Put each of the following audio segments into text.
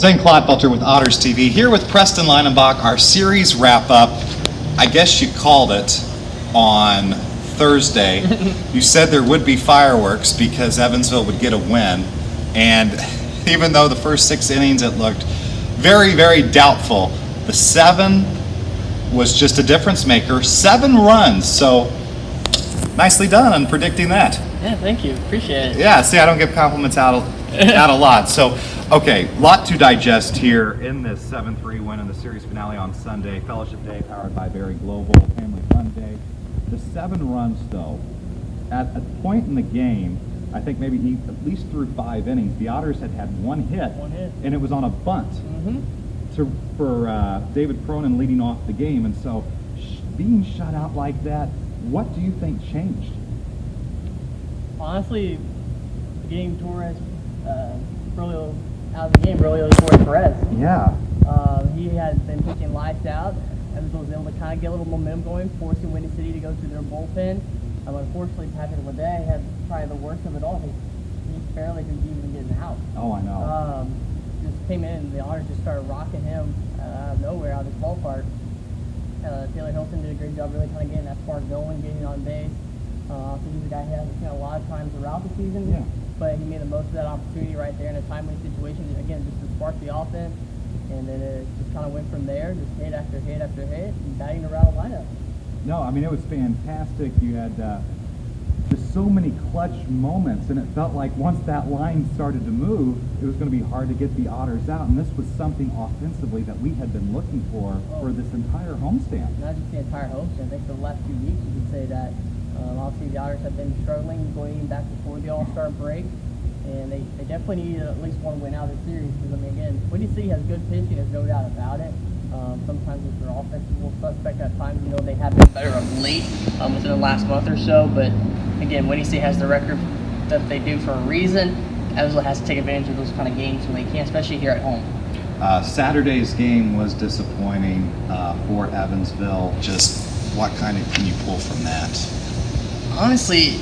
Zane Clodfelter with Otters TV, here with Preston Leinenbach, our series wrap-up. I guess you called it on Thursday. You said there would be fireworks because Evansville would get a win. And even though the first 6 innings it looked very, very doubtful, the 7 was just a difference maker. 7 runs, so nicely done on predicting that. Yeah, thank you. Appreciate it. Yeah, see, I don't give compliments out a lot. So, okay, lot to digest here in this 7-3 win in the series finale on Sunday. Fellowship Day powered by Very Global, Family Fun Day. The 7 runs, though, at a point in the game, I think maybe at least through 5 innings, the Otters had one hit, and it was on a bunt for David Cronin leading off the game. And so, being shut out like that, what do you think changed? Honestly, getting Torres Berlioz out of the game, Berlioz Torres Perez. Yeah. He had been pitching lights out. Evansville was able to kind of get a little momentum going, forcing Windy City to go to their bullpen. Unfortunately, Patrick Ledet had probably the worst of it all. He barely could even get an out. Oh, I know. Just came in, and the Otters just started rocking him out of nowhere, out of his ballpark. Taylor Hilton did a great job really kind of getting that spark going, getting on base. So he's a guy who hasn't seen a lot of times throughout the season, but he made the most of that opportunity right there in a timely situation. Again, just to spark the offense, and then it just kind of went from there, just hit after hit after hit, and batting around the lineup. No, I mean, it was fantastic. You had just so many clutch moments, and it felt like once that line started to move, it was going to be hard to get the Otters out, and this was something offensively that we had been looking for this entire homestand. Not just the entire homestand. I think for the last few weeks you could say that. Obviously, the Otters have been struggling going even back before the All-Star break, and they definitely need at least one win out of the series. Because, I mean, again, Windy City has good pitching, there's no doubt about it. Sometimes with their offense is a little suspect at times. You know, they have been better of late within the last month or so, but again, Windy City has the record that they do for a reason. Evansville has to take advantage of those kind of games when they can, especially here at home. Saturday's game was disappointing for Evansville. Just what kind of can you pull from that? Honestly,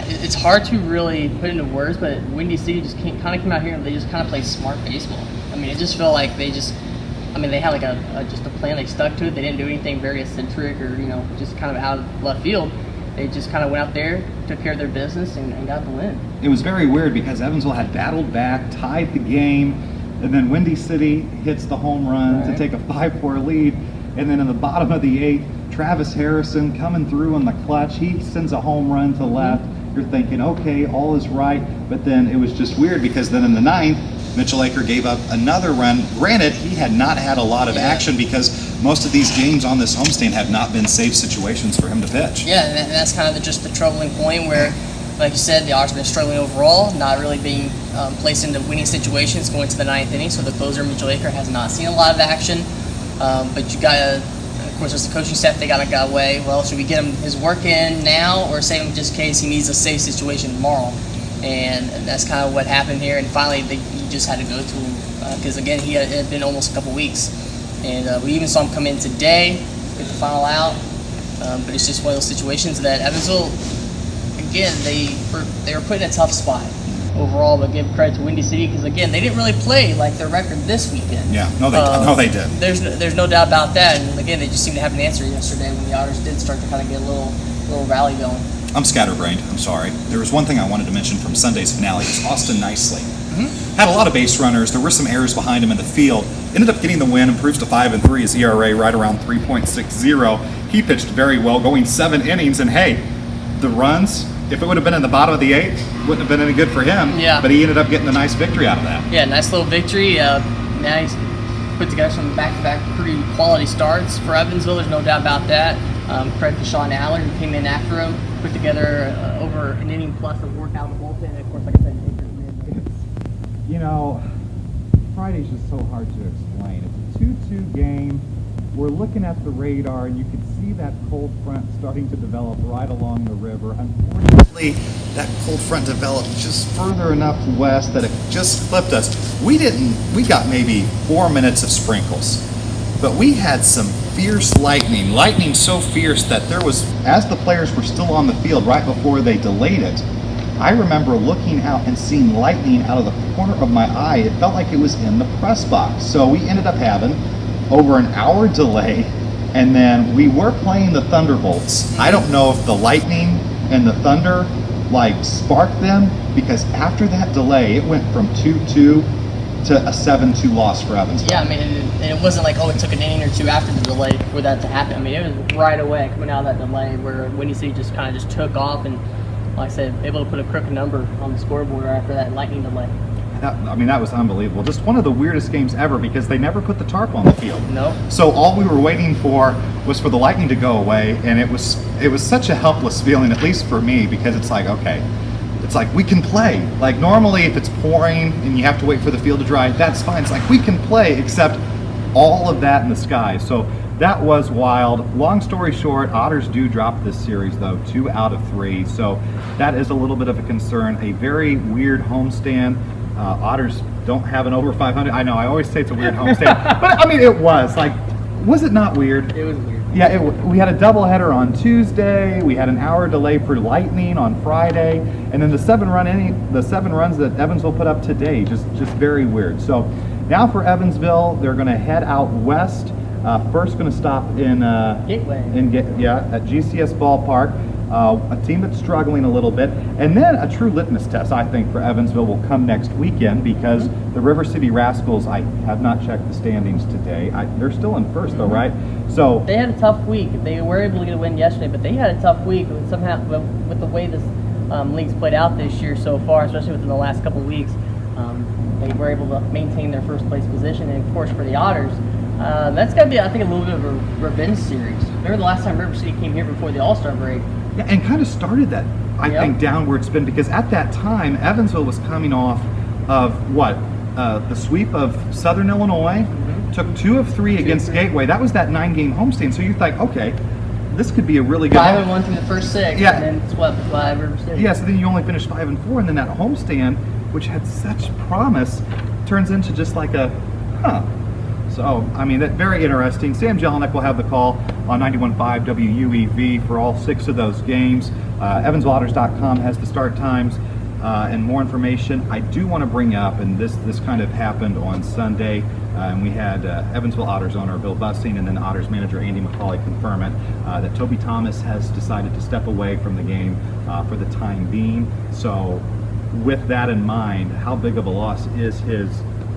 it's hard to really put into words, but Windy City just kind of came out here and they just kind of played smart baseball. I mean, it just felt like they had like just a plan. They stuck to it. They didn't do anything very eccentric or, just kind of out of left field. They just kind of went out there, took care of their business, and got the win. It was very weird because Evansville had battled back, tied the game, and then Windy City hits the home run to take a 5-4 lead. And then in the bottom of the 8th, Travis Harrison coming through in the clutch. He sends a home run to left. You're thinking, okay, all is right. But then it was just weird because then in the 9th, Mitchell Aker gave up another run. Granted, he had not had a lot of action because most of these games on this homestand have not been safe situations for him to pitch. Yeah, and that's kind of just the troubling point where, like you said, the Otters have been struggling overall, not really being placed into winning situations going to the 9th inning. So the closer, Mitchell Aker, has not seen a lot of action. But you got to, of course, there's the coaching staff, they got to go away. Well, should we get him his work in now or save him just in case he needs a safe situation tomorrow? And that's kind of what happened here. And finally, you just had to go to him because, again, he had been almost a couple weeks. And we even saw him come in today, get the final out. But it's just one of those situations that Evansville, again, they were put in a tough spot overall, but give credit to Windy City because, again, they didn't really play like their record this weekend. Yeah, no, they did. There's no doubt about that. And, again, they just seemed to have an answer yesterday when the Otters did start to kind of get a little rally going. I'm scatterbrained. I'm sorry. There was one thing I wanted to mention from Sunday's finale. It was Austin Nicely. Had a lot of base runners. There were some errors behind him in the field. Ended up getting the win. Improves to 5-3. His ERA right around 3.60. He pitched very well, going 7 innings. And hey, the runs, if it would have been in the bottom of the 8th, wouldn't have been any good for him. Yeah. But he ended up getting a nice victory out of that. Yeah, nice little victory. Now he's put together some back-to-back pretty quality starts for Evansville. There's no doubt about that. Credit to Sean Aller, who came in after him, put together over an inning plus of work out of the bullpen. And of course, like I said, Friday's just so hard to explain. It's a 2-2 game. We're looking at the radar, and you can see that cold front starting to develop right along the river. Unfortunately, that cold front developed just further enough west that it just clipped us. We got maybe 4 minutes of sprinkles, but we had some fierce lightning so fierce that there was, as the players were still on the field right before they delayed it, I remember looking out and seeing lightning out of the corner of my eye. It felt like it was in the press box. So we ended up having over an hour delay, and then we were playing the Thunderbolts. I don't know if the lightning and the thunder like sparked them, because after that delay, it went from 2-2 to a 7-2 loss for Evansville. Yeah, I mean, and it wasn't like, oh, it took an inning or two after the delay for that to happen. I mean, it was right away coming out of that delay where Windy City just kind of just took off, and like I said, able to put a crooked number on the scoreboard after that lightning delay. That was unbelievable. Just one of the weirdest games ever, because they never put the tarp on the field. No. So all we were waiting for was for the lightning to go away, and it was such a helpless feeling, at least for me, because it's like, okay, it's like we can play. Like normally if it's pouring and you have to wait for the field to dry, that's fine. It's like we can play, except all of that in the sky. So that was wild. Long story short, Otters do drop this series though, 2 out of 3. So that is a little bit of a concern. A very weird homestand. Otters don't have an over 500. I know, I always say it's a weird homestand, but I mean, it was like, was it not weird? It was weird. Yeah, we had a doubleheader on Tuesday. We had an hour delay for lightning on Friday, and then the 7 runs that Evansville put up today, just very weird. So now for Evansville, they're going to head out west. First, going to stop in Gateway. At GCS Ballpark. A team that's struggling a little bit, and then a true litmus test, I think, for Evansville will come next weekend, because the River City Rascals, I have not checked the standings today. They're still in first though, right? So they had a tough week. They were able to get a win yesterday, but they had a tough week somehow with the way this league's played out this year so far, especially within the last couple of weeks. They were able to maintain their first place position, and of course for the Otters, that's going to be, I think, a little bit of a revenge series. Remember the last time River City came here before the All-Star break? Yeah, and kind of started that, I think, downward spin, because at that time, Evansville was coming off of the sweep of Southern Illinois, took 2 of 3 against Gateway. That was that 9-game homestand. So you think, okay, this could be a really good 5-1 through the first 6, yeah, and then swept by River City. Yeah, so then you only finished 5-4, and then that homestand, which had such promise, turns into just like a, So, I mean, that's very interesting. Sam Jelinek will have the call on 91.5 WUEV for all 6 of those games. EvansvilleOtters.com has the start times and more information. I do want to bring up, and this kind of happened on Sunday, and we had Evansville Otters owner Bill Bussing and then Otters manager Andy McCauley confirm it, that Toby Thomas has decided to step away from the game for the time being. So with that in mind, how big of a loss is his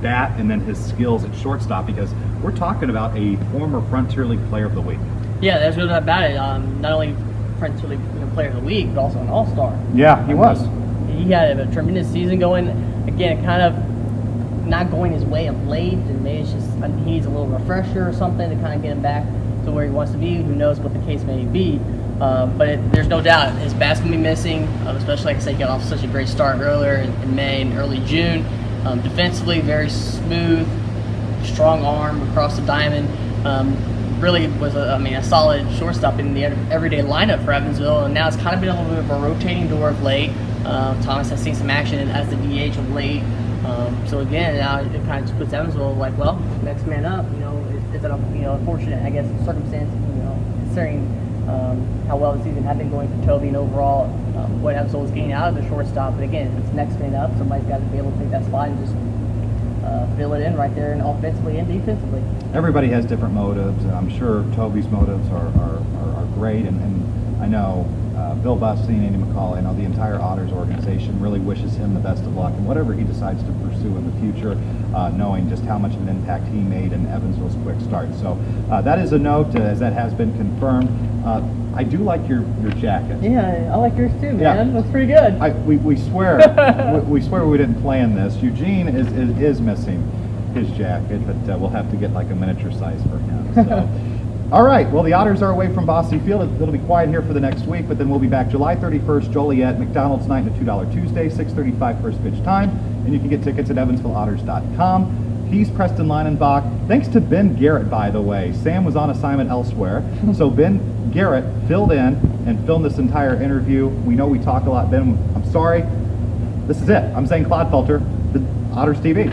bat and then his skills at shortstop, because we're talking about a former Frontier League Player of the Week. Yeah, there's no doubt about it. Not only Frontier League Player of the Week, but also an All-Star. Yeah, he was. He had a tremendous season going. Again, kind of not going his way of late, and maybe it's just he needs a little refresher or something to kind of get him back to where he wants to be. Who knows what the case may be. But there's no doubt his bat's going to be missing, especially, like I said, he got off such a great start earlier in May and early June. Defensively, very smooth, strong arm across the diamond. Really was a solid shortstop in the everyday lineup for Evansville, and now it's kind of been a little bit of a rotating door of late. Thomas has seen some action as the DH of late. So again, now it kind of just puts Evansville like, well, next man up. It's an unfortunate, I guess, circumstance. Considering how well the season had been going for Toby and overall what Evansville was getting out of the shortstop. But again, it's next man up. Somebody's got to be able to take that spot and just fill it in right there, and offensively and defensively. Everybody has different motives, and I'm sure Toby's motives are great. And I know Bill Bussing, Andy McCauley, I know the entire Otters organization really wishes him the best of luck in whatever he decides to pursue in the future, knowing just how much of an impact he made in Evansville's quick start. So that is a note, as that has been confirmed. I do like your jacket. Yeah, I like yours too, man. Yeah. Looks pretty good. We swear we swear we didn't plan this. Eugene is missing his jacket, but we'll have to get like a miniature size for him. So. All right, well, the Otters are away from Bosse Field. It'll be quiet here for the next week, but then we'll be back July 31st, Joliet, McDonald's night and a $2 Tuesday, 6:35 first pitch time, and you can get tickets at EvansvilleOtters.com. He's Preston Leinenbach. Thanks to Ben Garrett, by the way. Sam was on assignment elsewhere, so Ben Garrett filled in and filmed this entire interview. We know we talk a lot, Ben. I'm sorry. This is it. I'm Zane Clodfelter, the Otters TV.